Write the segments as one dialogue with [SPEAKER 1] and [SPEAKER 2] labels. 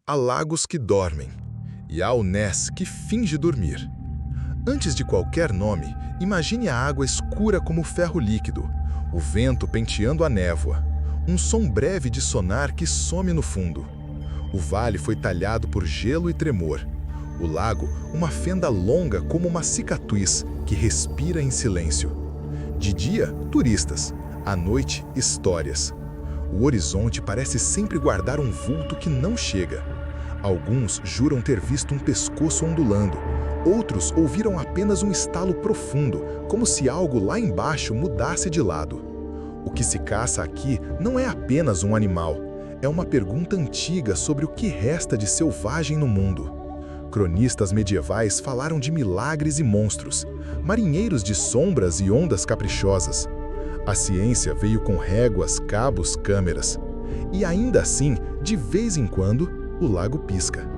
[SPEAKER 1] há lagos que dormem, e há o Ness que finge dormir. Antes de qualquer nome, imagine a água escura como ferro líquido, o vento penteando a névoa, um som breve de sonar que some no fundo. O vale foi talhado por gelo e tremor. O lago, uma fenda longa como uma cicatriz que respira em silêncio. De dia, turistas. À noite, histórias. O horizonte parece sempre guardar um vulto que não chega. Alguns juram ter visto um pescoço ondulando. Outros ouviram apenas um estalo profundo, como se algo lá embaixo mudasse de lado. O que se caça aqui não é apenas um animal. É uma pergunta antiga sobre o que resta de selvagem no mundo. Cronistas medievais falaram de milagres e monstros, marinheiros de sombras e ondas caprichosas. A ciência veio com réguas, cabos, câmeras. E ainda assim, de vez em quando, o lago pisca.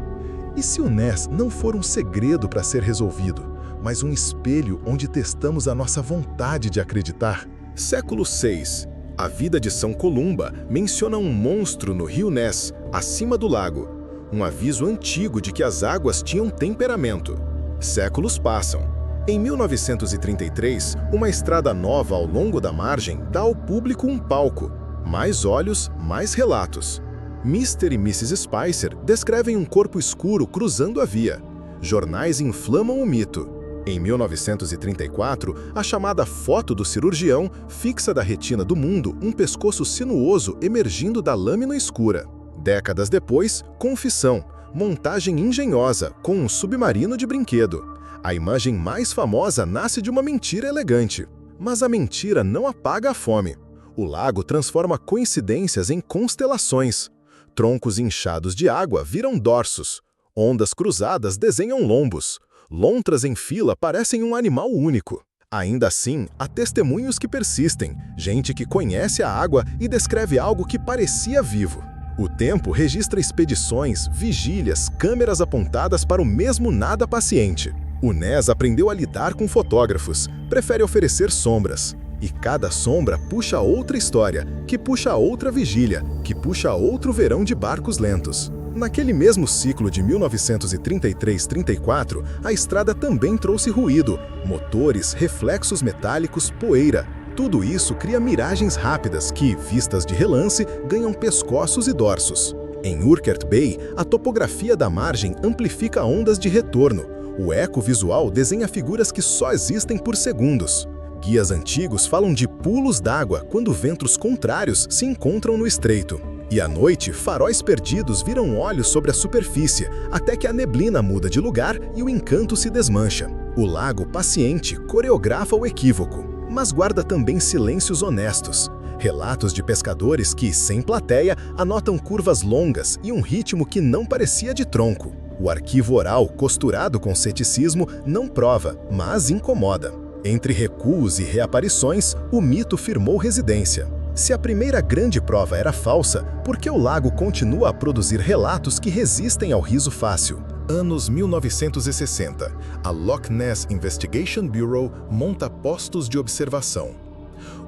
[SPEAKER 1] E se o Ness não for um segredo para ser resolvido, mas um espelho onde testamos a nossa vontade de acreditar?
[SPEAKER 2] Século VI. A vida de São Columba menciona um monstro no rio Ness, acima do lago. Um aviso antigo de que as águas tinham temperamento. Séculos passam. Em 1933, uma estrada nova ao longo da margem dá ao público um palco. Mais olhos, mais relatos. Mr. e Mrs. Spicer descrevem um corpo escuro cruzando a via. Jornais inflamam o mito. Em 1934, a chamada foto do cirurgião fixa da retina do mundo um pescoço sinuoso emergindo da lâmina escura. Décadas depois, confissão, montagem engenhosa com um submarino de brinquedo. A imagem mais famosa nasce de uma mentira elegante. Mas a mentira não apaga a fome. O lago transforma coincidências em constelações. Troncos inchados de água viram dorsos. Ondas cruzadas desenham lombos. Lontras em fila parecem um animal único. Ainda assim, há testemunhos que persistem, gente que conhece a água e descreve algo que parecia vivo. O tempo registra expedições, vigílias, câmeras apontadas para o mesmo nada paciente. O Ness aprendeu a lidar com fotógrafos, prefere oferecer sombras. E cada sombra puxa outra história, que puxa outra vigília, que puxa outro verão de barcos lentos. Naquele mesmo ciclo de 1933-34, a estrada também trouxe ruído, motores, reflexos metálicos, poeira. Tudo isso cria miragens rápidas que, vistas de relance, ganham pescoços e dorsos. Em Urquhart Bay, a topografia da margem amplifica ondas de retorno. O eco visual desenha figuras que só existem por segundos. Guias antigos falam de pulos d'água quando ventos contrários se encontram no estreito. E à noite, faróis perdidos viram olhos sobre a superfície, até que a neblina muda de lugar e o encanto se desmancha. O lago paciente coreografa o equívoco, mas guarda também silêncios honestos. Relatos de pescadores que, sem plateia, anotam curvas longas e um ritmo que não parecia de tronco. O arquivo oral, costurado com ceticismo, não prova, mas incomoda. Entre recuos e reaparições, o mito firmou residência. Se a primeira grande prova era falsa, por que o lago continua a produzir relatos que resistem ao riso fácil? Anos 1960. A Loch Ness Investigation Bureau monta postos de observação.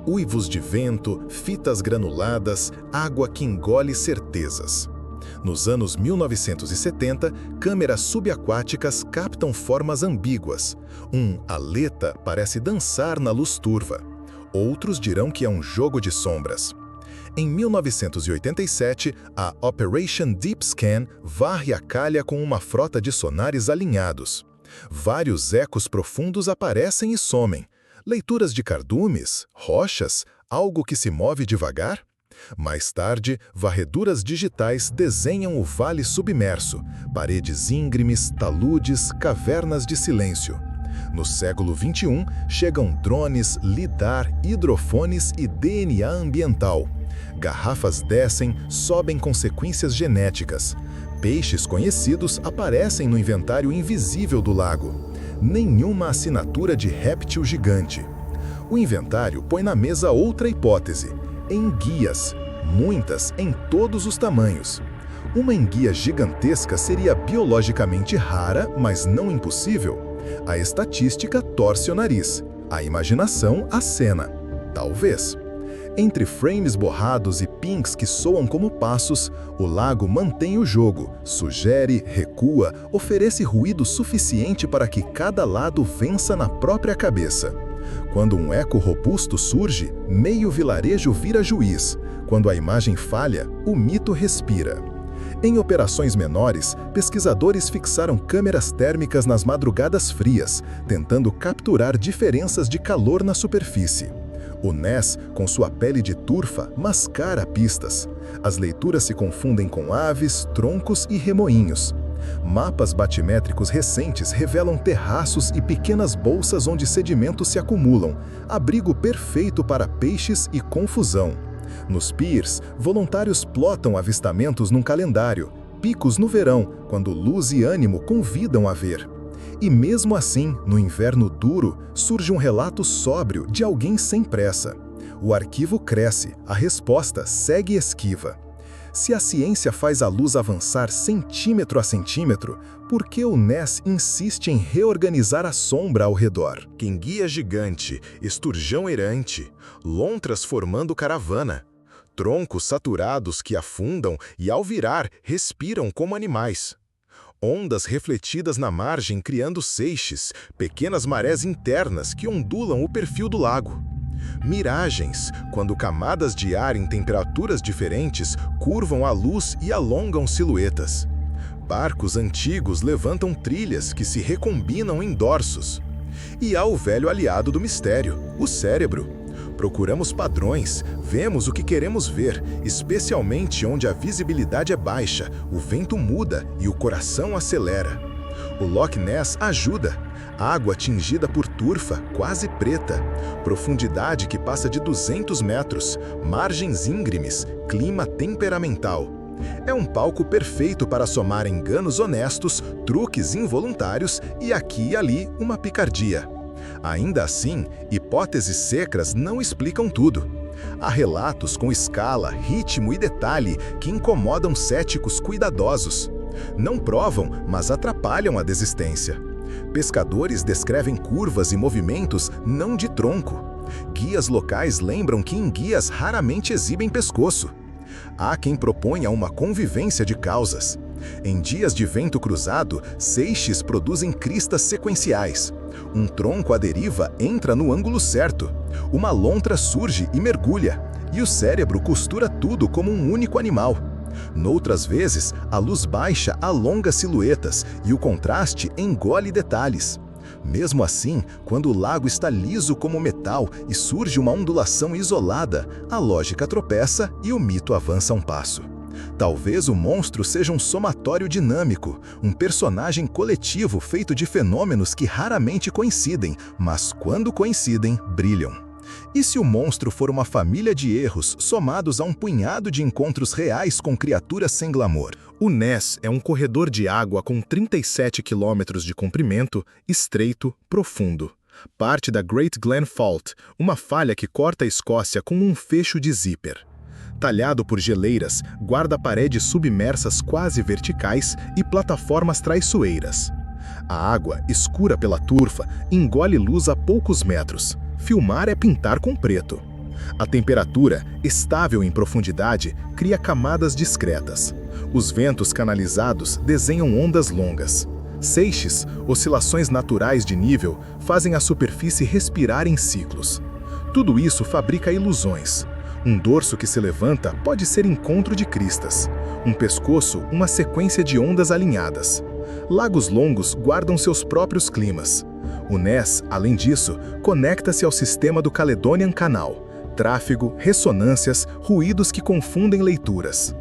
[SPEAKER 2] Uivos de vento, fitas granuladas, água que engole certezas. Nos anos 1970, câmeras subaquáticas captam formas ambíguas. Um aleta parece dançar na luz turva. Outros dirão que é um jogo de sombras. Em 1987, a Operation Deep Scan varre a calha com uma frota de sonares alinhados. Vários ecos profundos aparecem e somem. Leituras de cardumes, rochas, algo que se move devagar? Mais tarde, varreduras digitais desenham o vale submerso, paredes íngremes, taludes, cavernas de silêncio. No século XXI, chegam drones, lidar, hidrofones e DNA ambiental. Garrafas descem, sobem consequências genéticas. Peixes conhecidos aparecem no inventário invisível do lago. Nenhuma assinatura de réptil gigante. O inventário põe na mesa outra hipótese. Enguias, muitas em todos os tamanhos. Uma enguia gigantesca seria biologicamente rara, mas não impossível. A estatística torce o nariz, a imaginação acena. Talvez. Entre frames borrados e pings que soam como passos, o lago mantém o jogo, sugere, recua, oferece ruído suficiente para que cada lado vença na própria cabeça. Quando um eco robusto surge, meio vilarejo vira juiz. Quando a imagem falha, o mito respira. Em operações menores, pesquisadores fixaram câmeras térmicas nas madrugadas frias, tentando capturar diferenças de calor na superfície. O Ness, com sua pele de turfa, mascara pistas. As leituras se confundem com aves, troncos e remoinhos. Mapas batimétricos recentes revelam terraços e pequenas bolsas onde sedimentos se acumulam, abrigo perfeito para peixes e confusão. Nos piers, voluntários plotam avistamentos num calendário, picos no verão, quando luz e ânimo convidam a ver. E mesmo assim, no inverno duro, surge um relato sóbrio de alguém sem pressa. O arquivo cresce, a resposta segue esquiva. Se a ciência faz a luz avançar centímetro a centímetro, por que o Ness insiste em reorganizar a sombra ao redor?
[SPEAKER 1] Enguia gigante, esturjão errante, lontras formando caravana, troncos saturados que afundam e, ao virar, respiram como animais. Ondas refletidas na margem criando seixes, pequenas marés internas que ondulam o perfil do lago. Miragens, quando camadas de ar em temperaturas diferentes curvam a luz e alongam silhuetas. Barcos antigos levantam trilhas que se recombinam em dorsos. E há o velho aliado do mistério, o cérebro. Procuramos padrões, vemos o que queremos ver, especialmente onde a visibilidade é baixa, o vento muda e o coração acelera. O Loch Ness ajuda. Água tingida por turfa, quase preta. Profundidade que passa de 200 metros, margens íngremes, clima temperamental. É um palco perfeito para somar enganos honestos, truques involuntários e aqui e ali uma picardia. Ainda assim, hipóteses secras não explicam tudo. Há relatos com escala, ritmo e detalhe que incomodam céticos cuidadosos. Não provam, mas atrapalham a desistência. Pescadores descrevem curvas e movimentos não de tronco. Guias locais lembram que enguias raramente exibem pescoço. Há quem proponha uma convivência de causas. Em dias de vento cruzado, seixes produzem cristas sequenciais. Um tronco à deriva entra no ângulo certo. Uma lontra surge e mergulha. E o cérebro costura tudo como um único animal. Noutras vezes, a luz baixa alonga silhuetas e o contraste engole detalhes. Mesmo assim, quando o lago está liso como metal e surge uma ondulação isolada, a lógica tropeça e o mito avança um passo. Talvez o monstro seja um somatório dinâmico, um personagem coletivo feito de fenômenos que raramente coincidem, mas quando coincidem, brilham. E se o monstro for uma família de erros somados a um punhado de encontros reais com criaturas sem glamour? O Ness é um corredor de água com 37 quilômetros de comprimento, estreito, profundo. Parte da Great Glen Fault, uma falha que corta a Escócia com um fecho de zíper. Talhado por geleiras, guarda paredes submersas quase verticais e plataformas traiçoeiras. A água, escura pela turfa, engole luz a poucos metros. Filmar é pintar com preto. A temperatura, estável em profundidade, cria camadas discretas. Os ventos canalizados desenham ondas longas. Seixes, oscilações naturais de nível, fazem a superfície respirar em ciclos. Tudo isso fabrica ilusões. Um dorso que se levanta pode ser encontro de cristas. Um pescoço, uma sequência de ondas alinhadas. Lagos longos guardam seus próprios climas. O Ness, além disso, conecta-se ao sistema do Caledonian Canal. Tráfego, ressonâncias, ruídos que confundem leituras.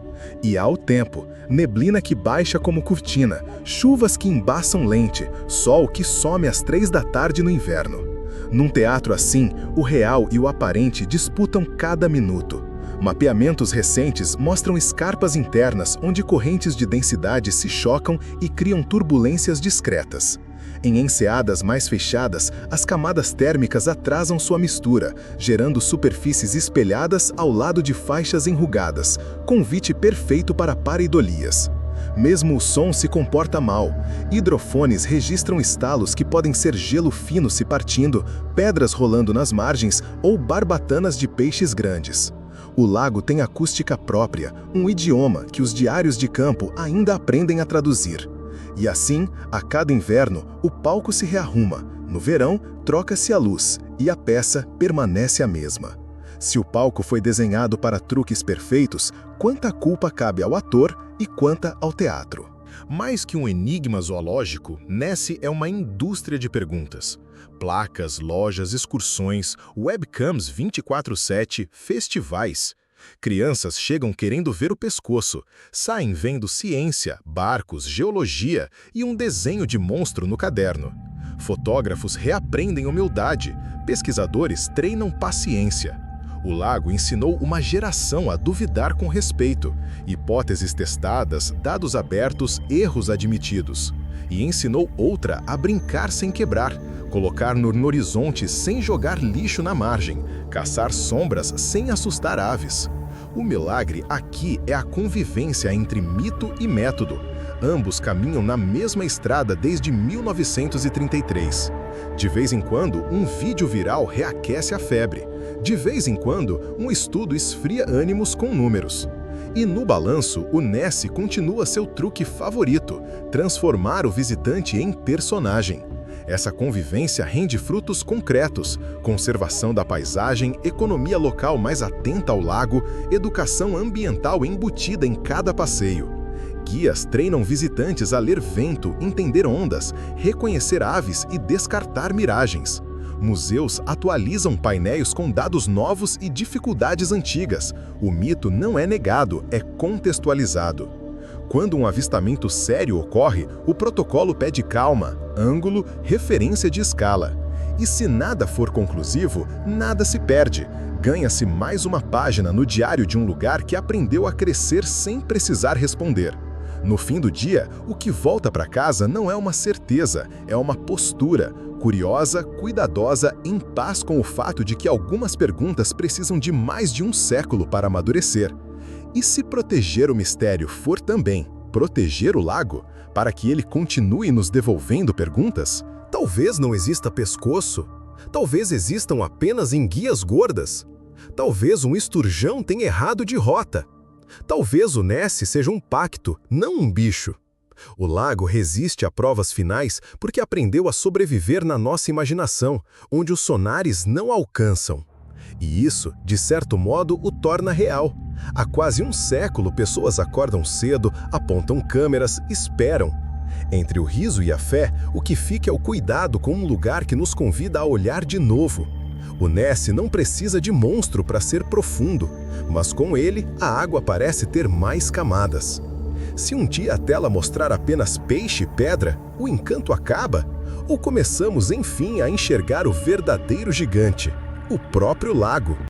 [SPEAKER 1] E há o tempo, neblina que baixa como cortina, chuvas que embaçam lente, sol que some às 3 da tarde no inverno. Num teatro assim, o real e o aparente disputam cada minuto. Mapeamentos recentes mostram escarpas internas onde correntes de densidade se chocam e criam turbulências discretas. Em enseadas mais fechadas, as camadas térmicas atrasam sua mistura, gerando superfícies espelhadas ao lado de faixas enrugadas, convite perfeito para pareidolias.
[SPEAKER 2] Mesmo o som se comporta mal. Hidrofones registram estalos que podem ser gelo fino se partindo, pedras rolando nas margens ou barbatanas de peixes grandes. O lago tem acústica própria, um idioma que os diários de campo ainda aprendem a traduzir. E assim, a cada inverno, o palco se rearruma. No verão, troca-se a luz e a peça permanece a mesma. Se o palco foi desenhado para truques perfeitos, quanta culpa cabe ao ator e quanta ao teatro?
[SPEAKER 1] Mais que um enigma zoológico, Nessie é uma indústria de perguntas. Placas, lojas, excursões, webcams 24/7, festivais. Crianças chegam querendo ver o pescoço, saem vendo ciência, barcos, geologia e um desenho de monstro no caderno. Fotógrafos reaprendem humildade, pesquisadores treinam paciência. O lago ensinou uma geração a duvidar com respeito, hipóteses testadas, dados abertos, erros admitidos. E ensinou outra a brincar sem quebrar, colocar no horizonte sem jogar lixo na margem, caçar sombras sem assustar aves. O milagre aqui é a convivência entre mito e método. Ambos caminham na mesma estrada desde 1933. De vez em quando, um vídeo viral reaquece a febre. De vez em quando, um estudo esfria ânimos com números. E no balanço, o Nessie continua seu truque favorito, transformar o visitante em personagem. Essa convivência rende frutos concretos, conservação da paisagem, economia local mais atenta ao lago, educação ambiental embutida em cada passeio. Guias treinam visitantes a ler vento, entender ondas, reconhecer aves e descartar miragens. Museus atualizam painéis com dados novos e dificuldades antigas. O mito não é negado, é contextualizado. Quando um avistamento sério ocorre, o protocolo pede calma, ângulo, referência de escala. E se nada for conclusivo, nada se perde. Ganha-se mais uma página no diário de um lugar que aprendeu a crescer sem precisar responder. No fim do dia, o que volta para casa não é uma certeza, é uma postura, curiosa, cuidadosa, em paz com o fato de que algumas perguntas precisam de mais de um século para amadurecer. E se proteger o mistério for também proteger o lago, para que ele continue nos devolvendo perguntas?
[SPEAKER 2] Talvez não exista pescoço. Talvez existam apenas enguias gordas. Talvez um esturjão tenha errado de rota. Talvez o Nessie seja um pacto, não um bicho. O lago resiste a provas finais porque aprendeu a sobreviver na nossa imaginação, onde os sonares não alcançam. E isso, de certo modo, o torna real. Há quase um século, pessoas acordam cedo, apontam câmeras, esperam. Entre o riso e a fé, o que fica é o cuidado com um lugar que nos convida a olhar de novo. O Nessie não precisa de monstro para ser profundo, mas com ele, a água parece ter mais camadas. Se um dia a tela mostrar apenas peixe e pedra, o encanto acaba? Ou começamos, enfim, a enxergar o verdadeiro gigante, o próprio lago?